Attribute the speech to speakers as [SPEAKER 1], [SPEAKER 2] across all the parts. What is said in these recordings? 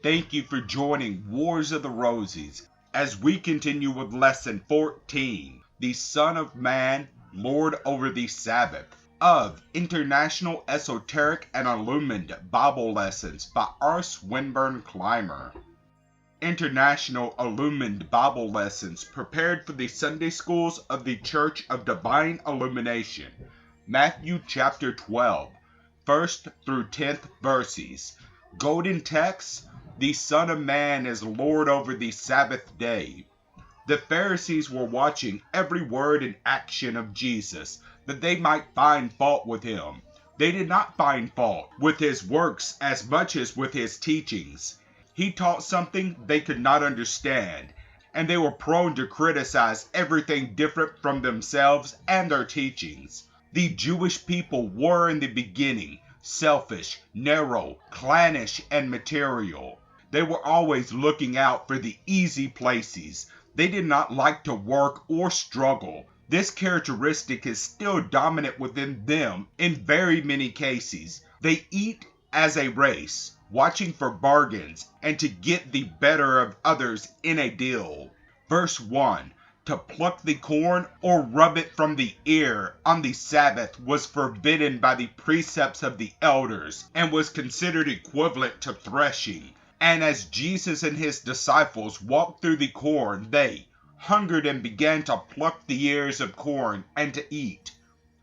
[SPEAKER 1] thank you for joining Wars of the Roses as we continue with Lesson 14, the Son of Man, Lord over the Sabbath, of International Esoteric and Illuminated Bible Lessons by R. Swinburne Clymer. International Illuminated Bible Lessons prepared for the Sunday Schools of the Church of Divine Illumination. Matthew chapter 12, 1st through 10th verses. Golden text: the Son of Man is Lord over the Sabbath day. The Pharisees were watching every word and action of Jesus, that they might find fault with him. They did not find fault with his works as much as with his teachings. He taught something they could not understand, and they were prone to criticize everything different from themselves and their teachings. The Jewish people were in the beginning selfish, narrow, clannish, and material. They were always looking out for the easy places. They did not like to work or struggle. This characteristic is still dominant within them in very many cases. They eat as a race, watching for bargains and to get the better of others in a deal. Verse 1. To pluck the corn or rub it from the ear on the Sabbath was forbidden by the precepts of the elders and was considered equivalent to threshing. And as Jesus and his disciples walked through the corn, they hungered and began to pluck the ears of corn and to eat.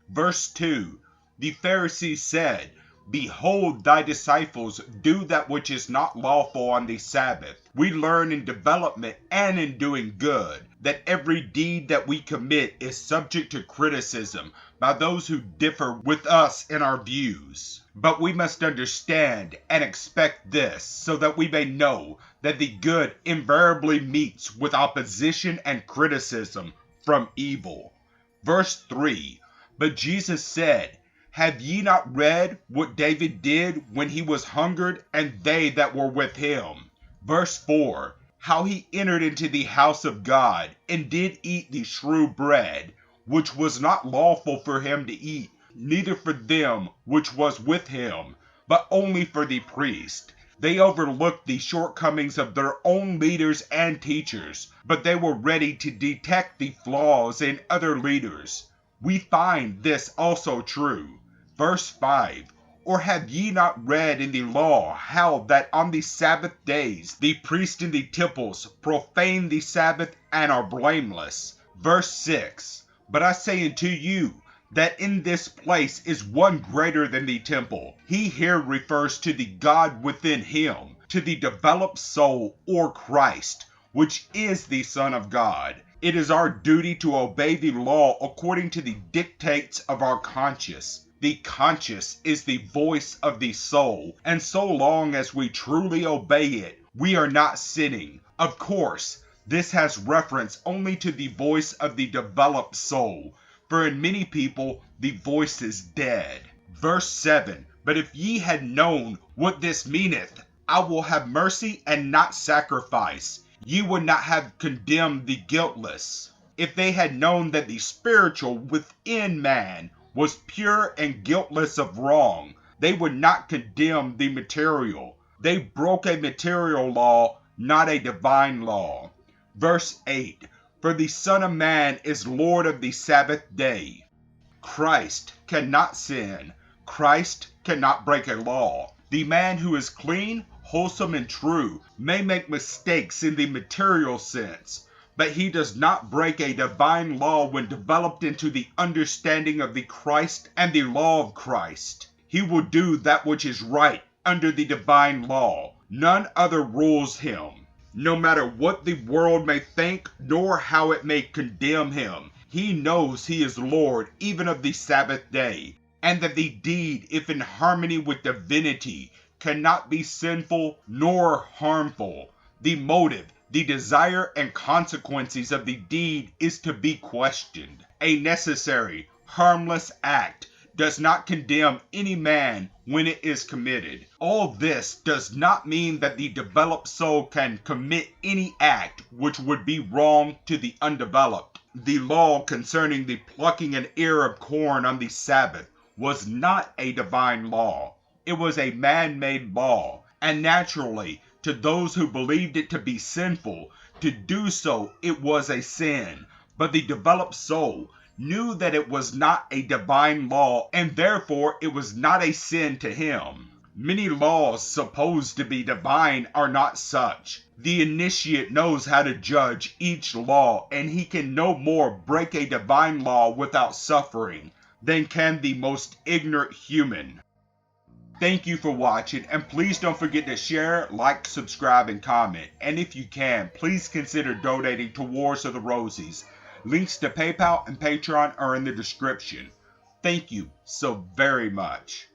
[SPEAKER 1] Verse 2. The Pharisees said, Behold, thy disciples do that which is not lawful on the Sabbath. We learn in development and in doing good that every deed that we commit is subject to criticism by those who differ with us in our views. But we must understand and expect this so that we may know that the good invariably meets with opposition and criticism from evil. Verse 3. But Jesus said, Have ye not read what David did when he was hungered, and they that were with him? Verse 4. How he entered into the house of God, and did eat the shrew bread, which was not lawful for him to eat, neither for them which was with him, but only for the priest. They overlooked the shortcomings of their own leaders and teachers, but they were ready to detect the flaws in other leaders. We find this also true. Verse 5. Or have ye not read in the law how that on the Sabbath days the priests in the temples profane the Sabbath and are blameless? Verse 6. But I say unto you that in this place is one greater than the temple. He here refers to the God within him, to the developed soul or Christ, which is the Son of God. It is our duty to obey the law according to the dictates of our conscience. The conscience is the voice of the soul, and so long as we truly obey it, we are not sinning. Of course, this has reference only to the voice of the developed soul, for in many people the voice is dead. Verse 7. But if ye had known what this meaneth, I will have mercy and not sacrifice, ye would not have condemned the guiltless. If they had known that the spiritual within man was pure and guiltless of wrong, they would not condemn the material. They broke a material law, not a divine law. Verse 8. For the Son of Man is Lord of the Sabbath day. Christ cannot sin. Christ cannot break a law. The man who is clean, wholesome, and true may make mistakes in the material sense, but he does not break a divine law when developed into the understanding of the Christ and the law of Christ. He will do that which is right under the divine law. None other rules him. No matter what the world may think, nor how it may condemn him, he knows he is Lord even of the Sabbath day, and that the deed, if in harmony with divinity, cannot be sinful nor harmful. The motive, the desire and consequences of the deed is to be questioned. A necessary, harmless act does not condemn any man when it is committed. All this does not mean that the developed soul can commit any act which would be wrong to the undeveloped. The law concerning the plucking an ear of corn on the Sabbath was not a divine law. It was a man-made law, and naturally, To those who believed it to be sinful, to do so it was a sin. But the developed soul knew that it was not a divine law, and therefore it was not a sin to him. Many laws supposed to be divine are not such. The initiate knows how to judge each law, and he can no more break a divine law without suffering than can the most ignorant human. Thank you for watching, and please don't forget to share, like, subscribe, and comment. And if you can, please consider donating to Wars of the Rosies. Links to PayPal and Patreon are in the description. Thank you so very much.